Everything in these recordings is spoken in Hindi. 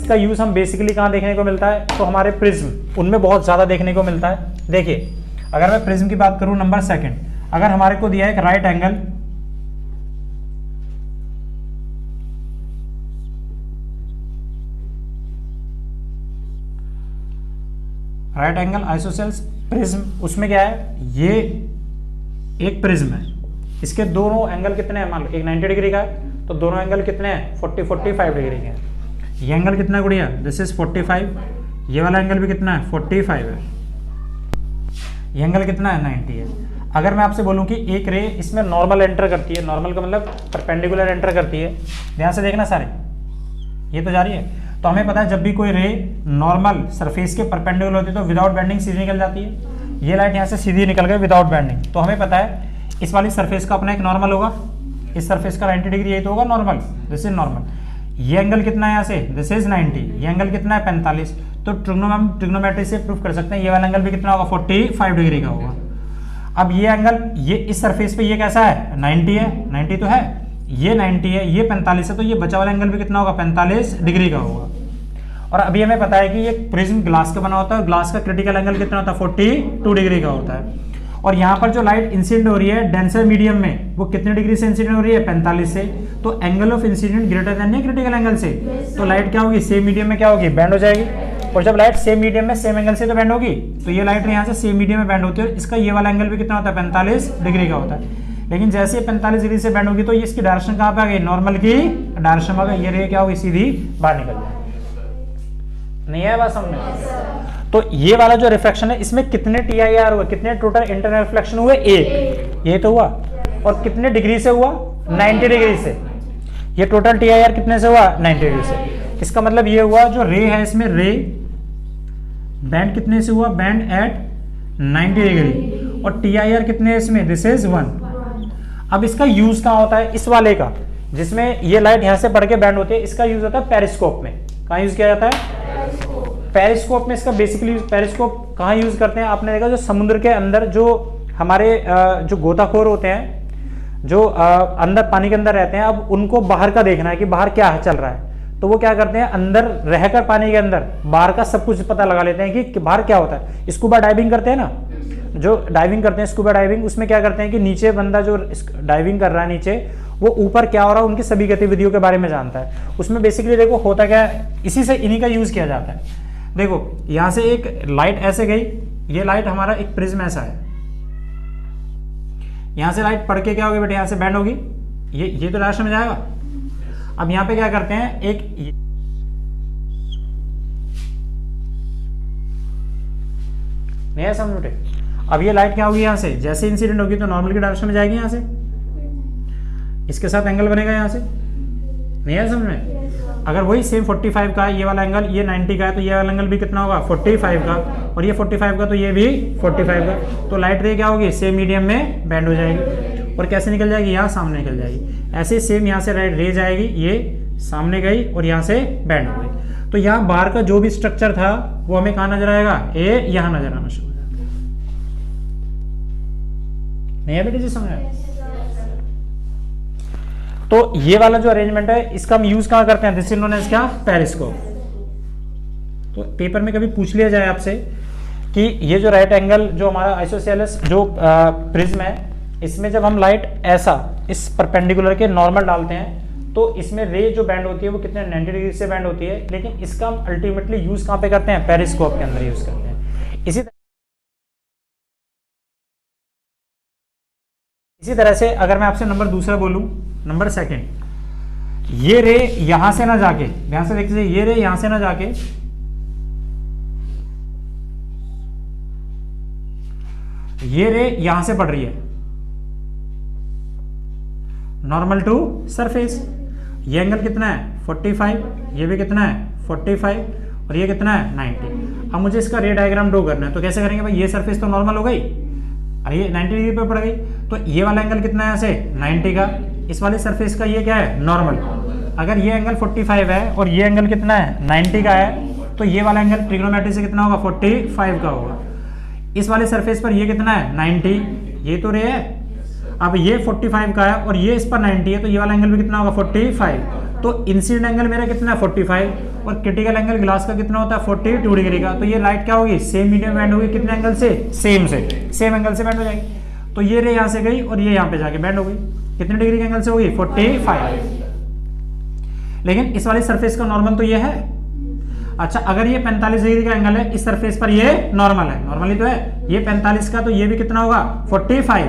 इसका यूज़ हम बेसिकली कहाँ देखने को मिलता है, तो हमारे प्रिज्म, उनमें बहुत ज़्यादा देखने को मिलता है। देखिए अगर मैं प्रिज्म की बात करूँ, नंबर सेकंड, अगर हमारे को दिया है एक राइट एंगल आइसोसेल्स प्रिज्म, उसमें क्या है, ये एक प्रिज्म है, इसके दोनों एंगल कितने हैं, मान लो एक 90 डिग्री का है, तो दोनों एंगल कितने हैं, 45 डिग्री के हैं। ये एंगल कितना है गुड़िया, दिस इज 45, ये वाला एंगल भी कितना है, 45 है, ये एंगल कितना है, 90 है। अगर मैं आपसे बोलूं कि एक रे इसमें नॉर्मल एंटर करती है, नॉर्मल का मतलब परपेंडिकुलर एंटर करती है, ध्यान से देखना सारे, ये तो जा रही है, तो हमें पता है जब भी कोई रे नॉर्मल सरफेस के परपेंडिकुलर होती है तो विदाउट बेंडिंग सीधी निकल जाती है। ये लाइट यहाँ से सीधी निकल गई विदाउट बेंडिंग, तो हमें पता है इस वाली सरफेस का अपना एक नॉर्मल होगा, इस सरफेस का 90 डिग्री, यही तो होगा नॉर्मल, दिस इज नॉर्मल। ये एंगल कितना है यहाँ से, दिस इज 90, ये एंगल कितना है 45, तो ट्रिग्नोमेट्री से प्रूफ कर सकते हैं ये वाला एंगल भी कितना होगा, 45 डिग्री का होगा। अब ये एंगल, ये इस सरफेस पे ये कैसा है, 90 है, 90 तो है, ये 90 है, ये 45 है, तो ये बचा वाला एंगल भी कितना होगा, 45 डिग्री का होगा। और अभी हमें पता है कि ये प्रिज्म ग्लास का बना होता है और ग्लास का क्रिटिकल एंगल कितना होता है, 42 डिग्री का होता है। और यहाँ पर जो लाइट इंसिडेंट हो रही है डेंसर मीडियम में, वो कितने डिग्री से इंसिडेंट हो रही है, 45 से, तो angle of incident greater than critical angle से, तो लाइट क्या होगी, सेम मीडियम में क्या होगी, बैंड हो जाएगी। और जब लाइट सेम मीडियम में सेम एंगल से तो बैंड होगी, तो ये लाइट यहाँ से सेम मीडियम में बैंड होती है और इसका ये वाला एंगल भी कितना होता है, 45 डिग्री का होता है। लेकिन जैसे 45 डिग्री से बैंड होगी तो ये इसकी डायरेक्शन कहाँ पे आ गई, नॉर्मल की डायरेक्शन में आ गई, ये रे क्या होगी, सीधी बाहर निकल जाएगी। नहीं है बात समझ में? तो ये वाला जो रिफ्लेक्शन है इसमें कितने TIR हुए, कितने टोटल इंटरनल रिफ्लेक्शन हुए, एक, ये तो हुआ। और कितने डिग्री से हुआ, 90 डिग्री से। ये टोटल TIR कितने से हुआ, 90 डिग्री से। इसका मतलब ये हुआ जो रे है इसमें, रे बैंड कितने से हुआ, बैंड एट 90 डिग्री, और TIR कितने है इसमें, दिस इज 1। अब इसका यूज कहाँ होता है, इस वाले का जिसमें ये लाइट यहाँ से पढ़ के बैंड होती है, इसका यूज होता है पेरिस्कोप में। कहाँ यूज किया जाता है, पेरिस्कोप में। इसका बेसिकली पेरिस्कोप कहाँ यूज करते हैं, आपने देखा जो समुद्र के अंदर जो हमारे जो गोताखोर होते हैं, जो अंदर पानी के अंदर रहते हैं, अब उनको बाहर का देखना है कि बाहर क्या चल रहा है, तो वो क्या करते हैं, अंदर रहकर पानी के अंदर बाहर का सब कुछ पता लगा लेते हैं कि बाहर क्या होता है। स्कूबा डाइविंग करते हैं ना, जो डाइविंग करते हैं स्कूबा डाइविंग, उसमें क्या करते हैं कि नीचे बंदा जो डाइविंग कर रहा है नीचे, वो ऊपर क्या हो रहा है उनकी सभी गतिविधियों के बारे में जानता है। उसमें बेसिकली देखो होता क्या है, इसी से इन्हीं का यूज किया जाता है। देखो यहां से एक लाइट ऐसे गई, ये लाइट हमारा एक प्रिज्म ऐसा है, यहां से लाइट पड़ के क्या होगी बेटे, यहां से बैंड होगी, ये तो डायरेक्शन में जाएगा। अब यहां पे क्या करते हैं, एक नहीं है समझ बेटे। अब ये लाइट क्या होगी, यहां से जैसे इंसिडेंट होगी तो नॉर्मल की डायरेक्शन में जाएगी, यहां से इसके साथ एंगल बनेगा, यहां से नहीं है समझ में। अगर वही सेम 45 का है ये वाला एंगल, ये 90 का है, तो ये वाला एंगल भी कितना होगा, 45 का, और ये 45 का तो ये भी 45 का, तो लाइट रे क्या होगी, सेम मीडियम में बैंड हो जाएगी। और कैसे निकल जाएगी, यहाँ सामने निकल जाएगी। ऐसे सेम यहाँ से लाइट रे जाएगी, ये सामने गई और यहाँ से बैंड हो गई। तो यहाँ बाहर का जो भी स्ट्रक्चर था वो हमें कहाँ नजर आएगा, ए यहाँ नजर आना शुरू हो जाएगा। नहीं है बेटे जी समझ आया? तो ये वाला जो अरेंजमेंट है इसका हम यूज कहां करते हैं, दिस इज नोन एज क्या, पेरिस्कोप। तो पेपर में कभी पूछ लिया जाए आपसे कि ये जो राइट एंगल जो हमारा आइसोसेलेस जो प्रिज्म है, इसमें जब हम लाइट ऐसा इस परपेंडिकुलर के नॉर्मल डालते हैं तो इसमें रे जो बैंड होती है वो कितने 90 डिग्री से बैंड होती है, लेकिन इसका हम अल्टीमेटली यूज कहां पे करते हैं, पेरिस्कोप के अंदर यूज करते हैं। इसी तरह से अगर मैं आपसे नंबर दूसरा बोलूं, नंबर सेकंड, ये रे यहां से ना जाके, ध्यान से देखिए, ये रे यहां से ना जाके ये रे यहां से पड़ रही है नॉर्मल टू सरफेस। ये एंगल कितना है 45, ये भी कितना है 45, और ये कितना है 90। अब मुझे इसका रे डायग्राम ड्रॉ करना है, तो कैसे करेंगे भाई, ये सरफेस तो नॉर्मल हो गई, अरे ये 90 डिग्री पे पड़ गई, तो ये वाला एंगल कितना है ऐसे 90 का, इस वाले सरफेस का ये क्या है नॉर्मल। अगर ये एंगल 45 है और ये एंगल कितना है 90 का है, तो ये वाला एंगल ट्रिग्नोमेट्री से कितना होगा 45 का होगा। इस वाले सरफेस पर ये कितना है 90, ये तो रे है। अब ये 45 का है और ये इस पर 90 है, तो ये वाला एंगल भी कितना होगा 45। तो इंसिडेंट एंगल मेरा कितना है 45 और क्रिटिकल एंगल ग्लास का कितना होता है 42 डिग्री का। तो ये लाइट क्या होगी, सेम मीडियम में बैंड होगी, कितने एंगल से, सेम एंगल से बैंड हो जाएगी। तो ये रे यहाँ से गई और ये यहाँ पे जाके बैंड हो गई, कितने डिग्री के एंगल से होगी 45। लेकिन इस वाली सरफेस का नॉर्मल तो ये है। अच्छा, अगर ये 45 डिग्री का एंगल है, इस सरफेस पर ये नॉर्मल है, नॉर्मली तो है ये 45 का, तो ये भी कितना होगा 45।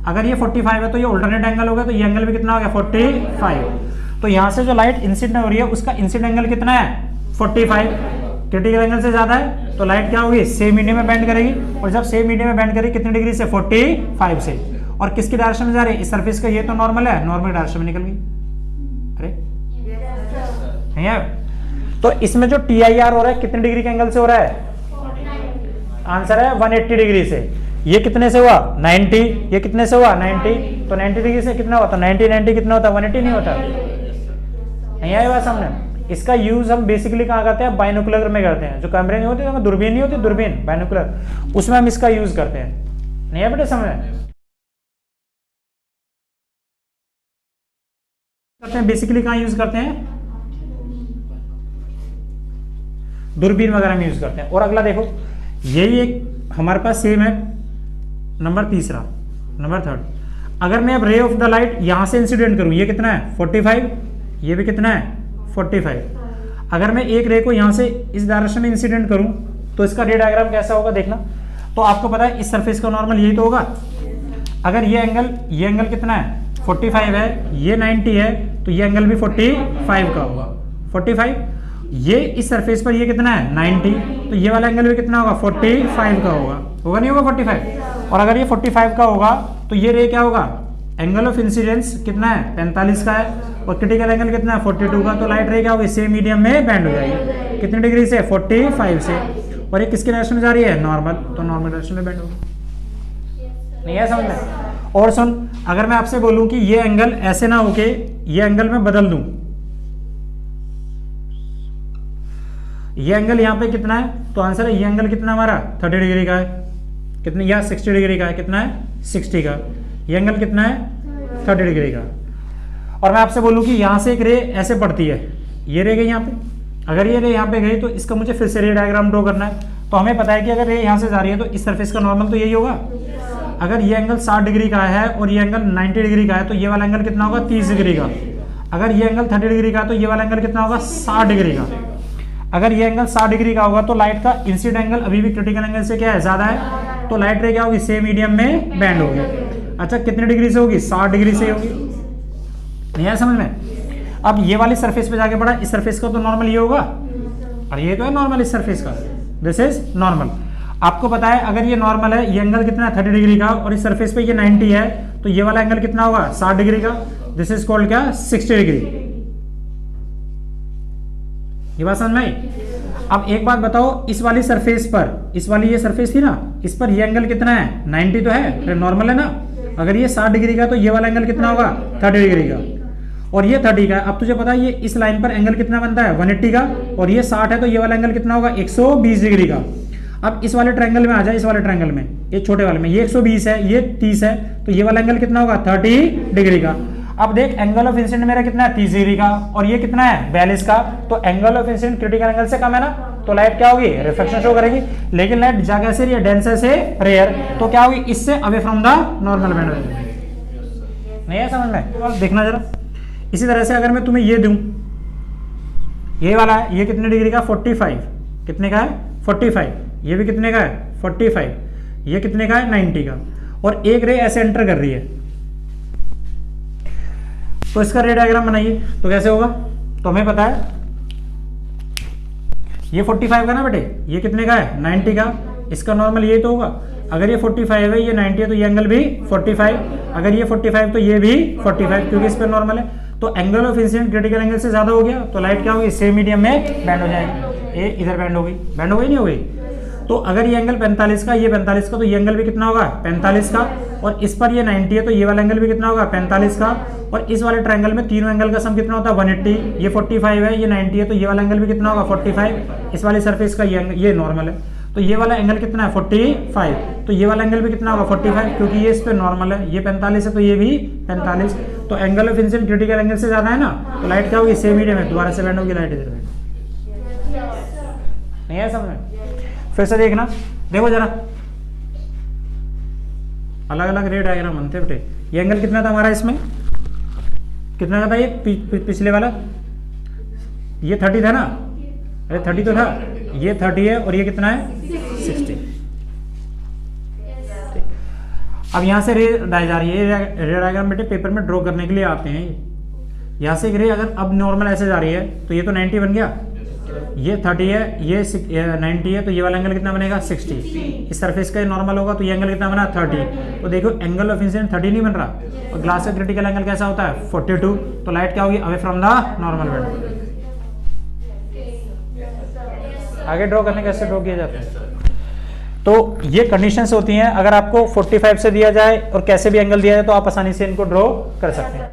अगर ये 45 है तो ये अल्टरनेट एंगल होगा, तो ये एंगल भी कितना हो गया 45। तो यहां से जो लाइट इंसिडेंट हो रही है उसका इंसिडेंट एंगल कितना है 45, क्रिटिकल एंगल से ज्यादा है, तो लाइट क्या होगी सेम मीडियम में बैंड करेगी। और जब सेम मीडियम में बैंड करेगी कितनी डिग्री से 45 से। और किसकी डायरेक्शन में जा रही है, इस सरफेस का, ये तो नॉर्मल है, नॉर्मल डायरेक्शन में निकल गई। अरे नहीं है, तो इसमें जो TIR हो रहा है कितने डिग्री के एंगल से हो रहा है, आंसर है 180 डिग्री से। ये कितने से हुआ 90, ये कितने से हुआ 90, तो 90 डिग्री से कितना होता है 90 कितना होता है 180 नहीं होता। नहीं आई बात समझ। इसका यूज हम बेसिकली कहाँ करते हैं, बाइनोकुलर में करते हैं। जो कैमरे नहीं होते, दूरबीन नहीं होती, दूरबीन बाइनोकुलर, उसमें हम इसका यूज करते हैं। नहीं है बेटे समझ करते हैं, बेसिकली कहाँ यूज करते हैं, दूरबीन वगैरह में यूज करते हैं। और अगला देखो, यही एक हमारे पास सेम है, नंबर थर्ड। अगर मैं अब रे ऑफ द लाइट यहां से इंसिडेंट करूं, ये कितना है 45, ये भी कितना है 45। अगर मैं एक रे को यहां से इस डायरेक्शन में इंसिडेंट करूं तो इसका रे डायग्राम कैसा होगा देखना। तो आपको पता है इस सरफेस का नॉर्मल यही तो होगा। अगर ये एंगल कितना है 45 है, ये 90 है, तो ये एंगल भी 45 का होगा 45। ये इस सरफेस पर ये कितना है 90, तो ये वाला एंगल भी कितना होगा 45 का होगा नहीं होगा 45। और अगर ये 45 का होगा तो ये रे क्या होगा, एंगल ऑफ इंसिडेंस कितना है 45 का है, और क्रिटिकल एंगल कितना है 42 का। तो लाइट रे क्या होगी सेम मीडियम में बैंड हो जाएगी, कितनी डिग्री से 45 से। और ये किसके डायरेक्शन में जा रही है नॉर्मल, तो नॉर्मल डायरेक्शन में बैंड होगी। नहीं है समझ में। और सुन, अगर मैं आपसे बोलूं कि ये एंगल ऐसे ना होके ये एंगल में बदल दूं, ये एंगल यहाँ पे कितना है, तो आंसर है ये एंगल कितना हमारा 30 डिग्री का है, कितने या 60 डिग्री का है, कितना है 60 का। ये एंगल कितना है 30 डिग्री का। और मैं आपसे बोलूँ कि यहाँ से एक रे ऐसे पड़ती है, ये रे गई यहाँ पे, अगर ये रे यहाँ पे गई तो इसका मुझे फिर से रे डायग्राम ड्रॉ करना है। तो हमें पता है कि अगर रे यहाँ से जा रही है तो इस सरफेस का नॉर्मल तो यही होगा। अगर ये एंगल 60 डिग्री का है और ये एंगल 90 डिग्री का है, तो ये वाला एंगल कितना होगा 30 डिग्री का। अगर ये एंगल 30 डिग्री का है तो ये वाला एंगल कितना होगा 60 डिग्री का। अगर ये एंगल 60 डिग्री का होगा तो लाइट का इंसिडेंट एंगल अभी भी क्रिटिकल एंगल से क्या है ज्यादा है, तो लाइट रे क्या होगी सेम मीडियम में बैंड होगी। अच्छा, कितने डिग्री से होगी 60 डिग्री से होगी। नहीं है समझ में। अब ये वाली सरफेस पे जाके पड़ा, इस सरफेस का तो नॉर्मल ये होगा, और ये तो है नॉर्मल इस सरफेस का, दिस इज नॉर्मल। आपको पता है अगर ये नॉर्मल है, ये एंगल कितना है 30 डिग्री का, और इस सरफेस पे ये 90 है, तो ये वाला एंगल कितना होगा 60 डिग्री का, दिस इज कॉल्ड क्या 60 डिग्री। ये बात समझ में आई। अब एक बात बताओ, इस वाली सरफेस पर, इस वाली ये सरफेस थी ना, इस पर ये एंगल कितना है 90 तो है, नॉर्मल है ना। अगर ये 60 डिग्री का तो ये वाला एंगल कितना होगा 30 डिग्री का, और ये 30 का है। अब तुझे पता है ये इस लाइन पर एंगल कितना बनता है 180 का, और ये 60 है, तो ये वाला एंगल कितना होगा 120 डिग्री का। अब इस वाले ट्रायंगल में आ जाए, इस वाले ट्रायंगल में, ये छोटे वाले में, ये 120 है, ये 30 है, तो ये वाला एंगल कितना होगा 30 डिग्री का। अब देख एंगल ऑफ इंसिडेंट मेरा कितना है 30 डिग्री का, और ये कितना है 42 का, तो angle of incident critical angle से कम है ना, तो लाइट क्या होगी रिफ्लेक्शन शो करेगी। लेकिन लाइट जगह से या डेंसर से रेयर, तो क्या होगी इससे away from the normal band होगी। नहीं है समझ में। देखना जरा, इसी तरह से अगर मैं तुम्हें ये दूं, ये वाला है, ये कितने डिग्री का 45, कितने का है 45, ये भी कितने का है 45, ये कितने का है 90 का, और एक रे ऐसे एंटर कर रही है, तो इसका रे डायग्राम बनाइए। तो कैसे होगा, तो हमें पता है ये 45 का ना बेटे, ये कितने का है 90 का, इसका नॉर्मल ये तो होगा। अगर ये 45 है, ये 90 है, तो ये एंगल भी 45, अगर ये 45 तो ये भी 45, क्योंकि इस पर नॉर्मल है। तो angle of incident critical angle से ज्यादा हो गया, तो लाइट क्या होगी सेम मीडियम में बैंड हो जाएगी। ये इधर बैंड हो गई, नहीं हो गई। तो अगर ये एंगल 45 का, ये 45 का, तो ये एंगल भी कितना होगा 45 का, और इस पर ये 90 है, तो ये वाला एंगल भी कितना होगा 45 का, और इस वाले ट्रायंगल में तीनों एंगल का सम कितना होता है 180, ये 45 है, ये 90 है, तो ये वाला एंगल भी कितना होगा 45, इस वाली सरफेस का ये नॉर्मल है। तो ये वाला एंगल कितना है 45, तो ये वाला एंगल भी कितना होगा 45, क्योंकि ये इस पे नॉर्मल है, ये 45 है तो ये भी 45। तो angle of incidence critical angle से ज्यादा है ना, तो लाइट क्या होगी सेम मीडियम है, दोबारा से बैंड होगी लाइट इधर में। नहीं है समझ में? फिर से देखना, देखो जरा अलग अलग रे डायग्राम बनते बेटे। ये एंगल कितना था हमारा, इसमें कितना का था ये पिछले वाला, ये 30 था ना, अरे 30 तो था, ये 30 है और ये कितना है 60। अब यहां से रे डाई जा रही है, रे डायग्राम बेटे पेपर में ड्रॉ करने के लिए आते हैं। यहां से एक रे अगर अब नॉर्मल ऐसे जा रही है तो ये तो 90 बन गया, ये 30 है, ये 90 है, तो ये वाला एंगल कितना बनेगा 60। इस सरफेस का नॉर्मल होगा तो ये एंगल कितना बना 30। तो देखो एंगल ऑफ इंसिडेंस 30 नहीं बन रहा, और ग्लास का क्रिटिकल एंगल कैसा होता है 42। तो लाइट क्या होगी away from the normal band. आगे ड्रॉ करने कैसे ड्रॉ किए जाते हैं, तो ये कंडीशंस होती हैं। अगर आपको 45 से दिया जाए और कैसे भी एंगल दिया जाए तो आप आसानी से इनको ड्रॉ कर सकते हैं।